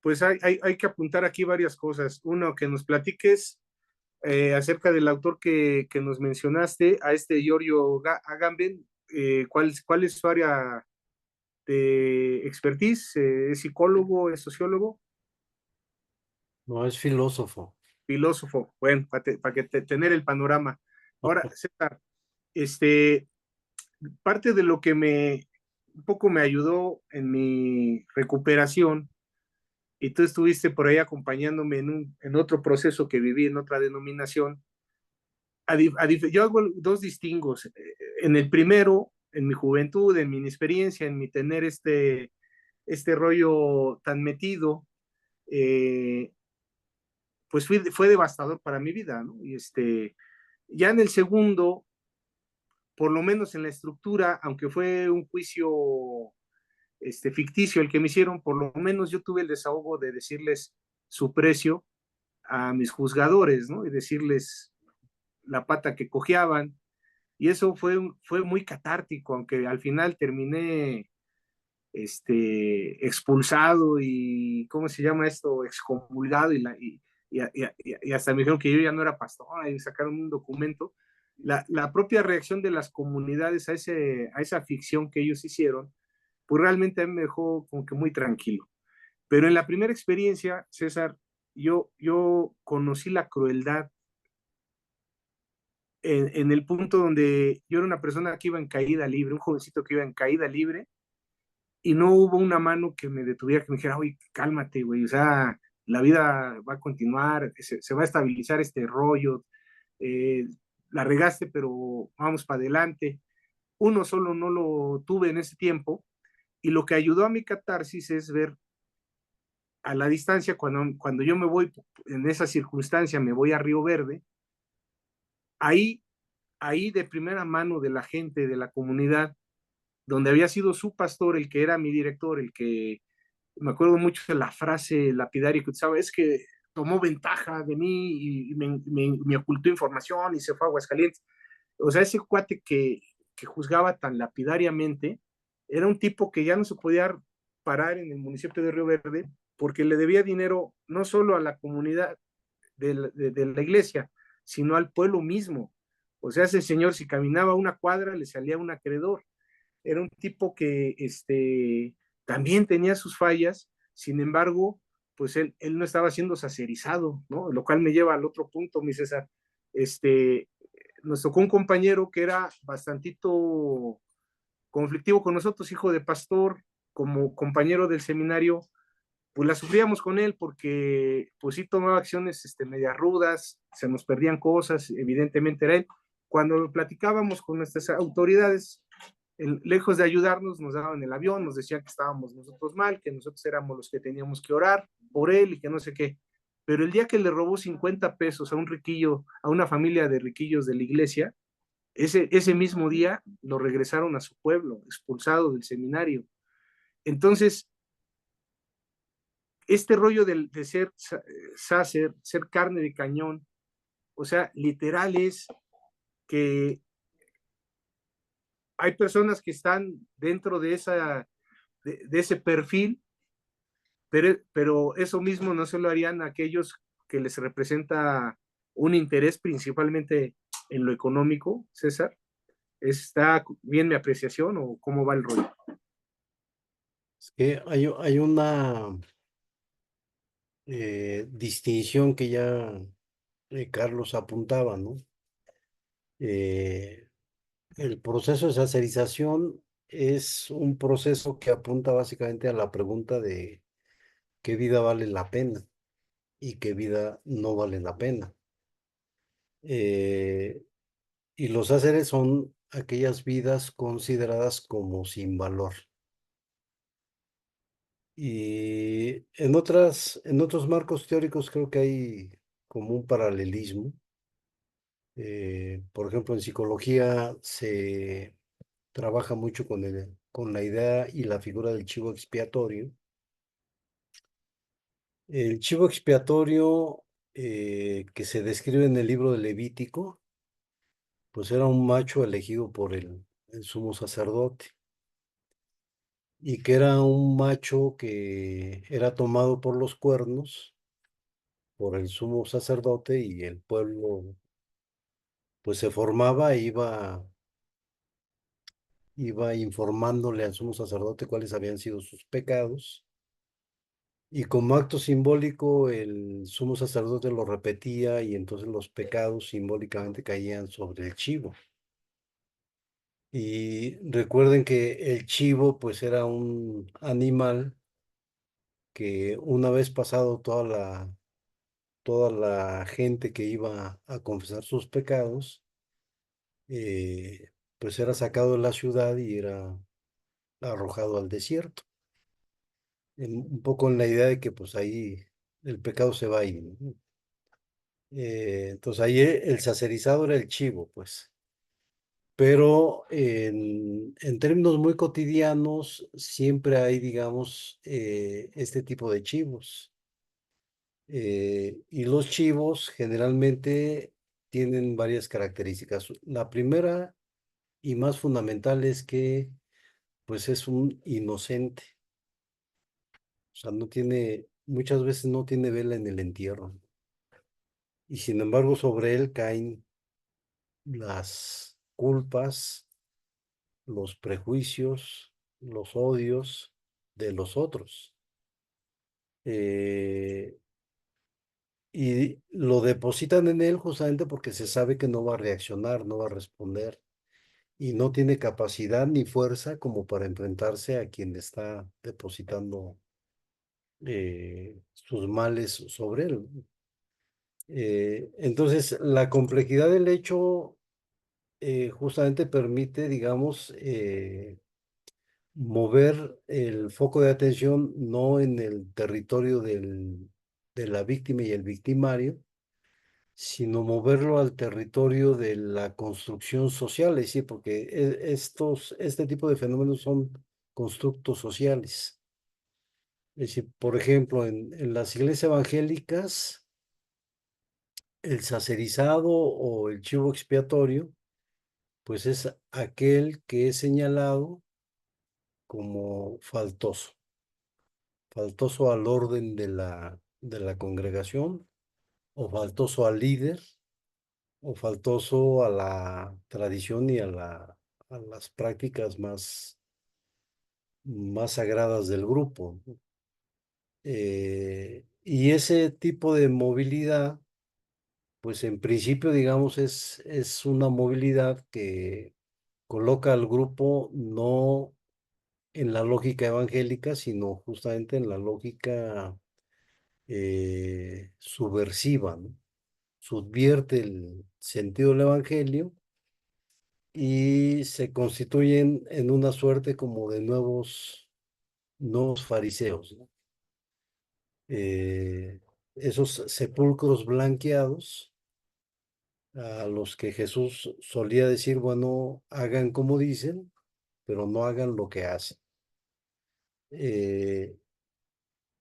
pues hay que apuntar aquí varias cosas. Uno, que nos platiques acerca del autor que nos mencionaste, a este Giorgio Agamben, cuál es su área de expertise, ¿es psicólogo, es sociólogo?
No es filósofo.
Filósofo, bueno, para que tener el panorama. Ahora, César, este, parte de lo que un poco me ayudó en mi recuperación, y tú estuviste por ahí acompañándome en otro proceso que viví en otra denominación, yo hago dos distingos. En el primero, en mi juventud, en mi inexperiencia, en mi tener este rollo tan metido, eh, pues fue devastador para mi vida, ¿no? Y ya en el segundo, por lo menos en la estructura, aunque fue un juicio ficticio el que me hicieron, por lo menos yo tuve el desahogo de decirles su precio a mis juzgadores, ¿no? Y decirles la pata que cojeaban. Y eso fue muy catártico, aunque al final terminé expulsado y, ¿cómo se llama esto? Excomulgado y hasta me dijeron que yo ya no era pastor y sacaron un documento. La propia reacción de las comunidades a esa ficción que ellos hicieron, pues realmente a mí me dejó como que muy tranquilo. Pero en la primera experiencia, César, yo conocí la crueldad en el punto donde yo era una persona que iba en caída libre, un jovencito que iba en caída libre, y no hubo una mano que me detuviera, que me dijera, oye, cálmate, güey, o sea, la vida va a continuar, se va a estabilizar este rollo, eh, la regaste, pero vamos para adelante. Uno solo no lo tuve en ese tiempo, y lo que ayudó a mi catarsis es ver a la distancia, cuando yo me voy, en esa circunstancia, me voy a Río Verde, ahí, ahí de primera mano de la gente, de la comunidad, donde había sido su pastor, el que era mi director, el que me acuerdo mucho de la frase lapidaria que usaba, es que tomó ventaja de mí y me ocultó información y se fue a Aguascalientes. O sea, ese cuate que juzgaba tan lapidariamente, era un tipo que ya no se podía parar en el municipio de Río Verde porque le debía dinero no solo a la comunidad de la iglesia, sino al pueblo mismo. O sea, ese señor, si caminaba una cuadra, le salía un acreedor. Era un tipo que también tenía sus fallas, sin embargo, pues él no estaba siendo sacerizado, ¿no? Lo cual me lleva al otro punto, mi César. Este, Nos tocó un compañero que era bastantito conflictivo con nosotros, hijo de pastor, como compañero del seminario, pues la sufríamos con él porque pues sí tomaba acciones medias rudas, se nos perdían cosas, evidentemente era él. Cuando lo platicábamos con nuestras autoridades, lejos de ayudarnos, nos daban el avión, nos decían que estábamos nosotros mal, que nosotros éramos los que teníamos que orar por él y que no sé qué. Pero el día que le robó 50 pesos a un riquillo, a una familia de riquillos de la iglesia, ese mismo día lo regresaron a su pueblo, expulsado del seminario. Entonces, este rollo de ser sácer, ser carne de cañón, o sea, literal es que hay personas que están dentro de ese perfil, pero eso mismo no se lo harían a aquellos que les representa un interés principalmente en lo económico, César. ¿Está bien mi apreciación o cómo va el rollo?
Es que hay una distinción que ya Carlos apuntaba, ¿no? Eh, el proceso de sacerización es un proceso que apunta básicamente a la pregunta de qué vida vale la pena y qué vida no vale la pena. Eh, y los sáceres son aquellas vidas consideradas como sin valor. Y en otros marcos teóricos creo que hay como un paralelismo. Por ejemplo, en psicología se trabaja mucho con la idea y la figura del chivo expiatorio. El chivo expiatorio que se describe en el libro de Levítico, pues era un macho elegido por el sumo sacerdote. y que era un macho que era tomado por los cuernos por el sumo sacerdote y el pueblo pues se formaba e iba informándole al sumo sacerdote cuáles habían sido sus pecados. Y como acto simbólico, el sumo sacerdote lo repetía y entonces los pecados simbólicamente caían sobre el chivo. Y recuerden que el chivo pues era un animal que una vez pasado toda la gente que iba a confesar sus pecados, pues era sacado de la ciudad y era arrojado al desierto. Un poco en la idea de que pues ahí el pecado se va ahí, ¿no? Entonces ahí el sacerizado era el chivo, pues. Pero en términos muy cotidianos siempre hay, digamos, este tipo de chivos. Y los chivos generalmente tienen varias características. La primera y más fundamental es que, pues, es un inocente. O sea, muchas veces no tiene vela en el entierro. Y sin embargo, sobre él caen las culpas, los prejuicios, los odios de los otros. Eh, y lo depositan en él justamente porque se sabe que no va a reaccionar, no va a responder y no tiene capacidad ni fuerza como para enfrentarse a quien está depositando sus males sobre él. Entonces, la complejidad del hecho justamente permite, digamos, mover el foco de atención no en el territorio de la víctima y el victimario, sino moverlo al territorio de la construcción social, es decir, porque este tipo de fenómenos son constructos sociales. Es decir, por ejemplo, en las iglesias evangélicas, el sacerizado o el chivo expiatorio, pues es aquel que es señalado como faltoso al orden de la congregación, o faltoso al líder, o faltoso a la tradición y a las prácticas más sagradas del grupo, ¿no? Y ese tipo de movilidad, pues en principio, digamos, es una movilidad que coloca al grupo no en la lógica evangélica, sino justamente en la lógica subversiva, ¿no? Subvierte el sentido del evangelio y se constituyen en una suerte como de nuevos fariseos, ¿no? Eh, Esos sepulcros blanqueados a los que Jesús solía decir, bueno, hagan como dicen, pero no hagan lo que hacen. Eh,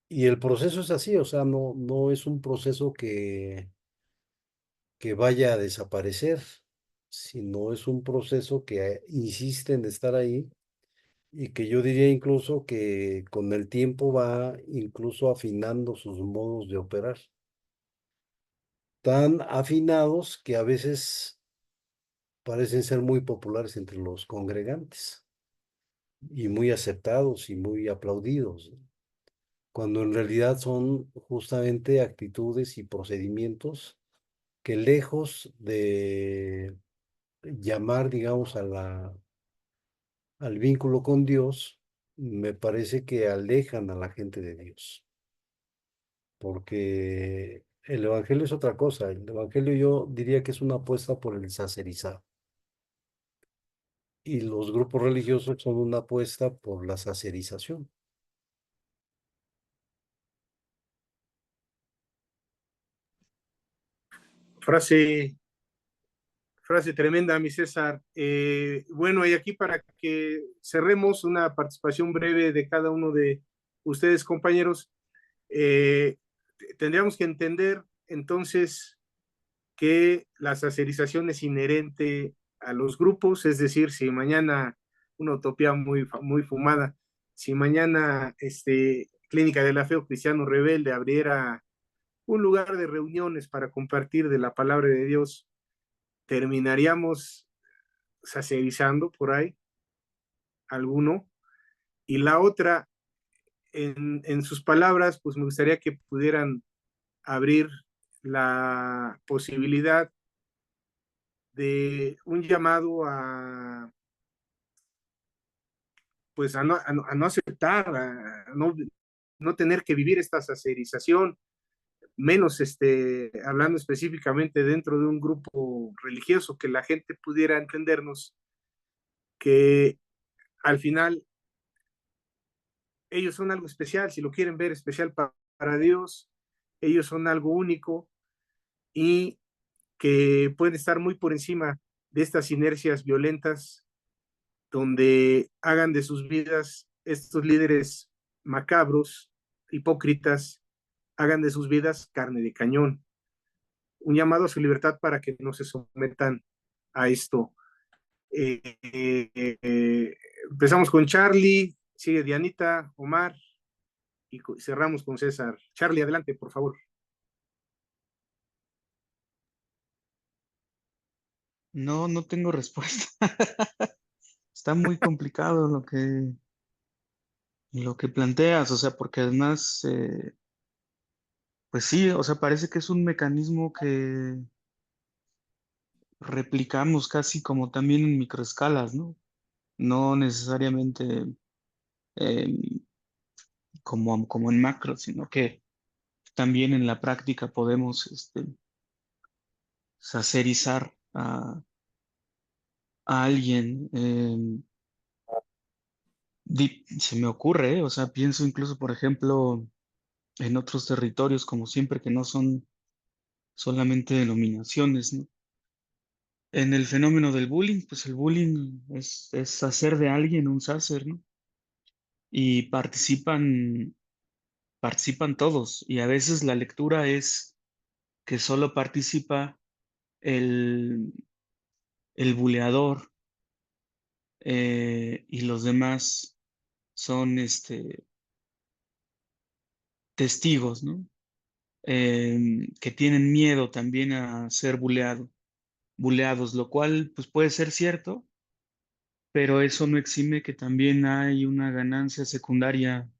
y el proceso es así, o sea, no es un proceso que vaya a desaparecer, sino es un proceso que insiste en estar ahí y que yo diría incluso que con el tiempo va incluso afinando sus modos de operar, tan afinados que a veces parecen ser muy populares entre los congregantes y muy aceptados y muy aplaudidos, ¿no? Cuando en realidad son justamente actitudes y procedimientos que lejos de llamar, digamos, al vínculo con Dios, me parece que alejan a la gente de Dios, porque el Evangelio es otra cosa. El Evangelio yo diría que es una apuesta por el sacerizado y los grupos religiosos son una apuesta por la sacerización.
Frase, frase tremenda, mi César. Bueno, y aquí para que cerremos una participación breve de cada uno de ustedes, compañeros, eh, tendríamos que entender entonces que la sacerización es inherente a los grupos, es decir, si mañana una utopía muy fumada si mañana Clínica de la Fe o Cristiano Rebelde abriera un lugar de reuniones para compartir de la palabra de Dios, terminaríamos sacerizando por ahí alguno. Y la otra, en sus palabras, pues me gustaría que pudieran abrir la posibilidad de un llamado a, pues a no aceptar, no tener que vivir esta sacerización, menos hablando específicamente dentro de un grupo religioso, que la gente pudiera entendernos que al final ellos son algo especial, si lo quieren ver especial para Dios, ellos son algo único y que pueden estar muy por encima de estas inercias violentas donde hagan de sus vidas estos líderes macabros, hipócritas, hagan de sus vidas carne de cañón. Un llamado a su libertad para que no se sometan a esto. Empezamos con Charlie, sigue Dianita, Omar y cerramos con César. Charlie, adelante, por favor.
No, no tengo respuesta. Está muy complicado lo que planteas, o sea, porque además, pues sí, o sea, parece que es un mecanismo que replicamos casi como también en microescalas, ¿no? No necesariamente eh, como en macro, sino que también en la práctica podemos sacerizar a alguien. Se me ocurre, o sea, pienso incluso, por ejemplo, en otros territorios, como siempre, que no son solamente denominaciones, ¿no? En el fenómeno del bullying, pues el bullying es hacer de alguien un sácer, ¿no? Y participan todos, y a veces la lectura es que solo participa el, el buleador, y los demás son testigos, ¿no? Que tienen miedo también a ser buleados, lo cual pues puede ser cierto, pero eso no exime que también hay una ganancia secundaria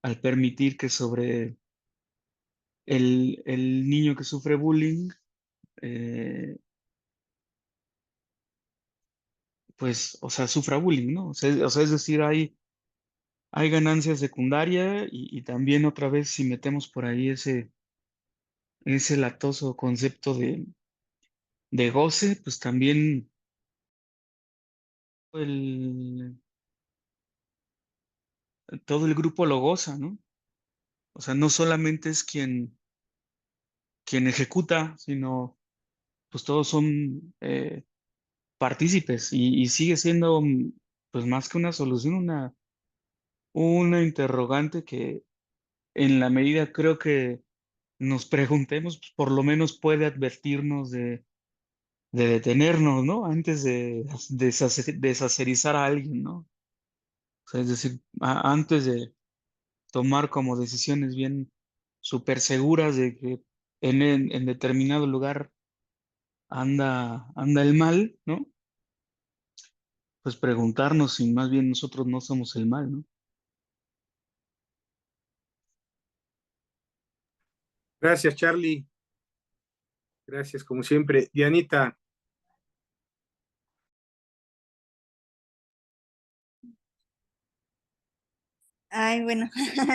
al permitir que sobre el niño que sufre bullying, eh, pues, o sea, sufra bullying, ¿no? O sea, es decir, hay ganancia secundaria y también otra vez si metemos por ahí ese latoso concepto de goce, pues también el, todo el grupo lo goza, ¿no? O sea, no solamente es quien ejecuta, sino pues todos son partícipes y sigue siendo pues más que una solución, una interrogante que en la medida creo que nos preguntemos, pues, por lo menos puede advertirnos de detenernos, ¿no? Antes de sacerizar a alguien, ¿no? O sea, es decir, antes de tomar como decisiones bien súper seguras de que en determinado lugar anda el mal, ¿no? Pues preguntarnos si más bien nosotros no somos el mal, ¿no?
Gracias, Charlie. Gracias, como siempre. Dianita,
Ay, bueno,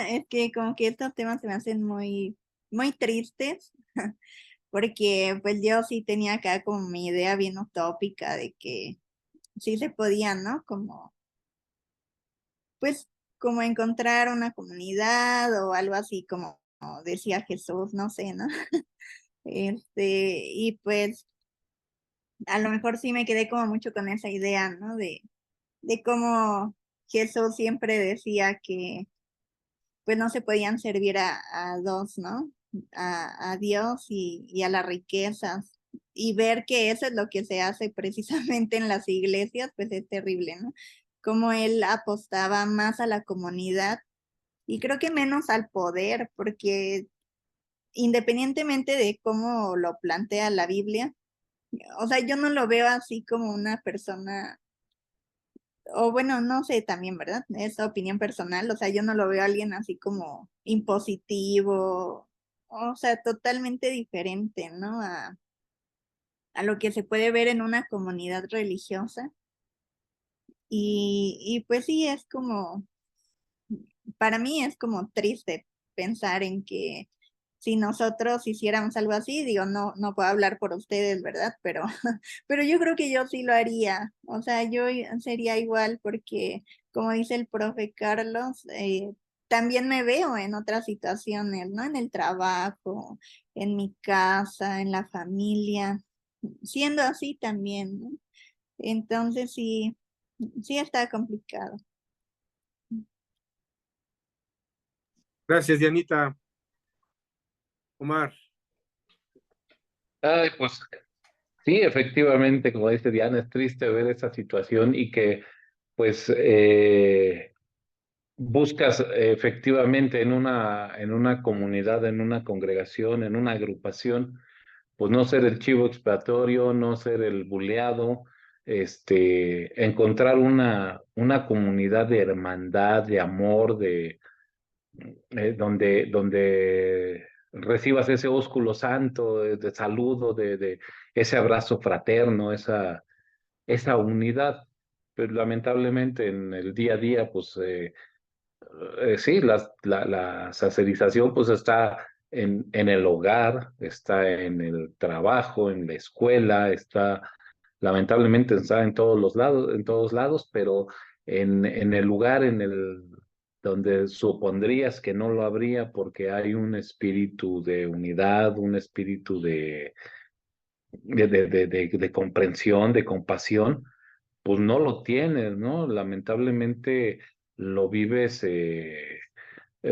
es que como que estos temas se me hacen muy, muy tristes, porque pues yo sí tenía acá como mi idea bien utópica de que sí se podía, ¿no? Como, pues, como encontrar una comunidad o algo así como decía Jesús, no sé, ¿no? Y pues a lo mejor sí me quedé como mucho con esa idea, ¿no? De cómo Jesús siempre decía que pues no se podían servir a dos, ¿no? A Dios y a las riquezas. Y ver que eso es lo que se hace precisamente en las iglesias, pues es terrible, ¿no? cómo él apostaba más a la comunidad y creo que menos al poder, porque independientemente de cómo lo plantea la Biblia, o sea, yo no lo veo así como una persona, o bueno, no sé también, ¿verdad? Es opinión personal, o sea, yo no lo veo a alguien así como impositivo, o sea, totalmente diferente, ¿no? A lo que se puede ver en una comunidad religiosa. Y pues sí, es como, para mí es como triste pensar en que si nosotros hiciéramos algo así, digo, no, no puedo hablar por ustedes, ¿verdad? Pero, pero yo creo que yo sí lo haría. O sea, yo sería igual porque, como dice el profe Carlos, también me veo en otras situaciones, ¿no? En el trabajo, en mi casa, en la familia, siendo así también, ¿no? Entonces sí, sí está complicado.
Gracias, Dianita. Omar.
Ay, pues sí, efectivamente, como dice Diana, es triste ver esa situación y que pues buscas efectivamente en una comunidad, en una congregación, en una agrupación, pues no ser el chivo expiatorio, no ser el buleado, encontrar una comunidad de hermandad, de amor, donde recibas ese ósculo santo de saludo, de ese abrazo fraterno, esa unidad. Pero lamentablemente en el día a día, pues sí, la sacerdalización pues está en el hogar, está en el trabajo, en la escuela, está lamentablemente está en todos los lados, en todos lados, pero en el lugar donde supondrías que no lo habría porque hay un espíritu de unidad, un espíritu de comprensión, de compasión, pues no lo tienes, ¿no? Lamentablemente lo vives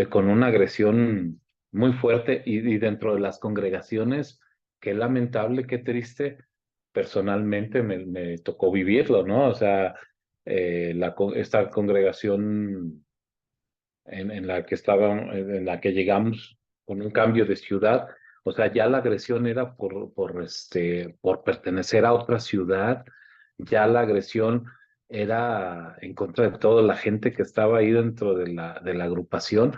con una agresión muy fuerte y dentro de las congregaciones, qué lamentable, qué triste, personalmente me tocó vivirlo, ¿no? O sea, esta congregación en la que en la que llegamos con un cambio de ciudad, o sea, ya la agresión era por pertenecer a otra ciudad, ya la agresión era en contra de toda la gente que estaba ahí dentro de la agrupación.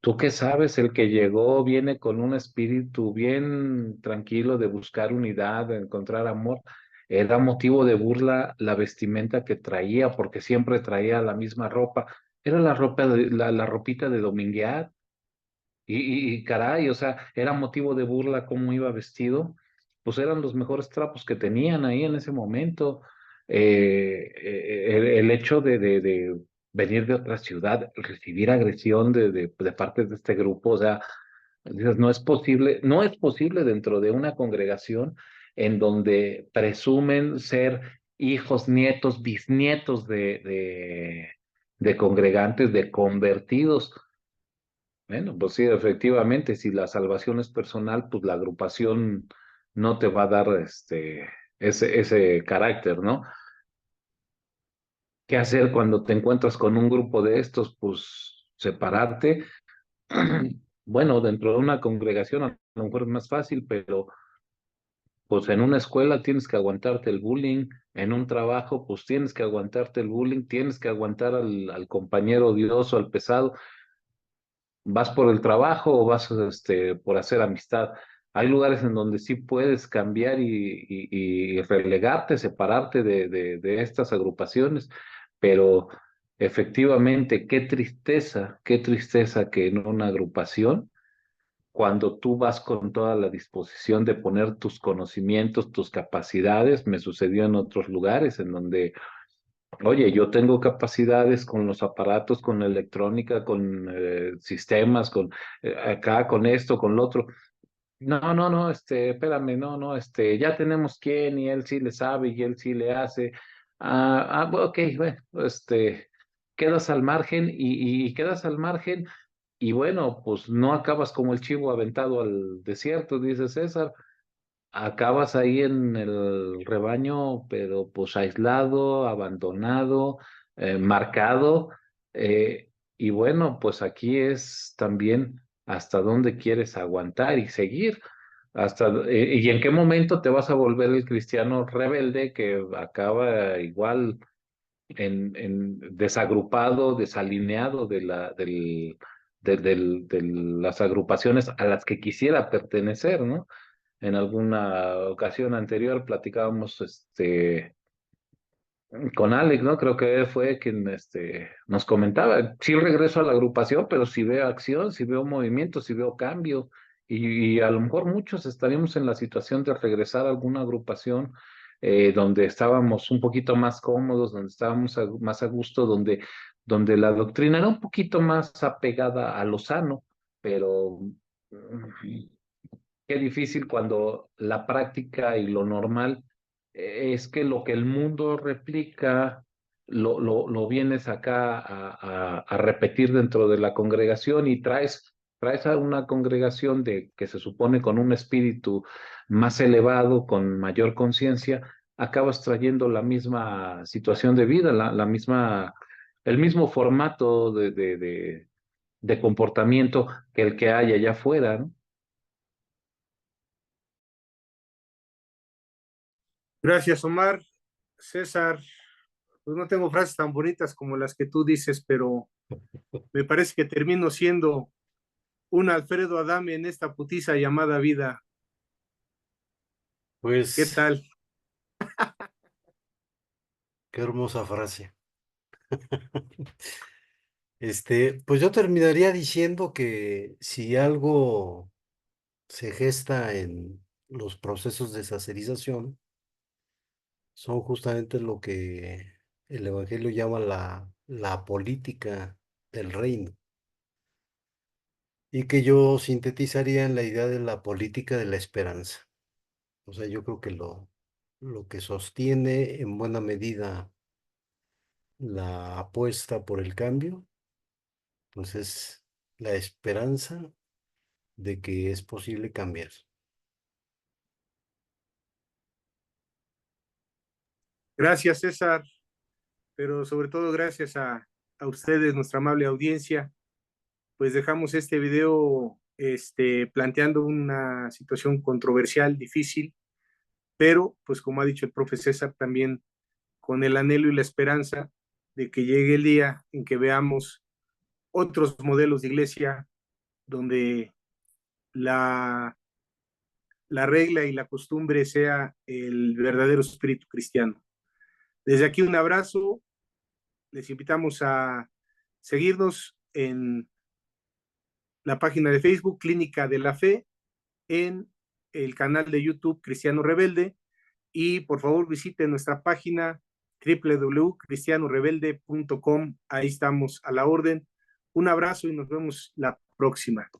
¿Tú qué sabes? El que llegó viene con un espíritu bien tranquilo de buscar unidad, de encontrar amor. Era motivo de burla la vestimenta que traía, porque siempre traía la misma ropa. Era la ropa la ropita de dominguear. Y caray, o sea, era motivo de burla cómo iba vestido. Pues eran los mejores trapos que tenían ahí en ese momento. El hecho de venir de otra ciudad, recibir agresión de parte de este grupo, o sea, dices, no es posible dentro de una congregación en donde presumen ser hijos, nietos, bisnietos de congregantes, de convertidos. Bueno, pues sí, efectivamente, si la salvación es personal, pues la agrupación no te va a dar ese carácter, ¿no? ¿Qué hacer cuando te encuentras con un grupo de estos? Pues separarte. Bueno, dentro de una congregación a lo mejor es más fácil, pero pues en una escuela tienes que aguantarte el bullying, en un trabajo pues tienes que aguantarte el bullying, tienes que aguantar al compañero odioso, al pesado. ¿Vas por el trabajo o vas por hacer amistad? Hay lugares en donde sí puedes cambiar y relegarte, separarte de estas agrupaciones, pero efectivamente, qué tristeza que en una agrupación, cuando tú vas con toda la disposición de poner tus conocimientos, tus capacidades, me sucedió en otros lugares en donde oye, yo tengo capacidades con los aparatos, con la electrónica, con sistemas, con acá, con esto, con lo otro. No, no, no, espérame, no, no, ya tenemos quién y él sí le sabe y él sí le hace. Ok, bueno, quedas al margen y quedas al margen y bueno, pues no acabas como el chivo aventado al desierto, dice César, acabas ahí en el rebaño, pero pues aislado, abandonado, marcado. Y bueno, pues aquí es también hasta dónde quieres aguantar y seguir. Y en qué momento te vas a volver el cristiano rebelde que acaba igual en desagrupado, desalineado de las agrupaciones a las que quisiera pertenecer, ¿no? En alguna ocasión anterior platicábamos con Alex, ¿no? Creo que fue quien nos comentaba, sí regreso a la agrupación, pero si veo acción, si veo movimiento, si veo cambio, y a lo mejor muchos estaríamos en la situación de regresar a alguna agrupación donde estábamos un poquito más cómodos, donde estábamos más a gusto, donde la doctrina era un poquito más apegada a lo sano, pero qué difícil cuando la práctica y lo normal es que lo que el mundo replica lo vienes acá a repetir dentro de la congregación y traes a una congregación que se supone con un espíritu más elevado, con mayor conciencia, acabas trayendo la misma situación de vida, el mismo formato de comportamiento que el que hay allá afuera, ¿no?
Gracias, Omar. César, pues no tengo frases tan bonitas como las que tú dices, pero me parece que termino siendo un Alfredo Adame en esta putiza llamada vida. ¿Qué
Pues,
tal?
qué hermosa frase. Pues yo terminaría diciendo que si algo se gesta en los procesos de sacerización, son justamente lo que el Evangelio llama la política del reino, y que yo sintetizaría en la idea de la política de la esperanza. O sea, yo creo que lo que sostiene en buena medida la apuesta por el cambio, pues es la esperanza de que es posible cambiar.
Gracias, César, pero sobre todo gracias a ustedes, nuestra amable audiencia. Pues dejamos este video planteando una situación controversial, difícil, pero pues como ha dicho el profe César, también con el anhelo y la esperanza de que llegue el día en que veamos otros modelos de iglesia donde la, la regla y la costumbre sea el verdadero espíritu cristiano. Desde aquí un abrazo, les invitamos a seguirnos en la página de Facebook Clínica de la Fe, en el canal de YouTube Cristiano Rebelde, y por favor visiten nuestra página www.cristianorebelde.com. Ahí estamos a la orden. Un abrazo y nos vemos la próxima.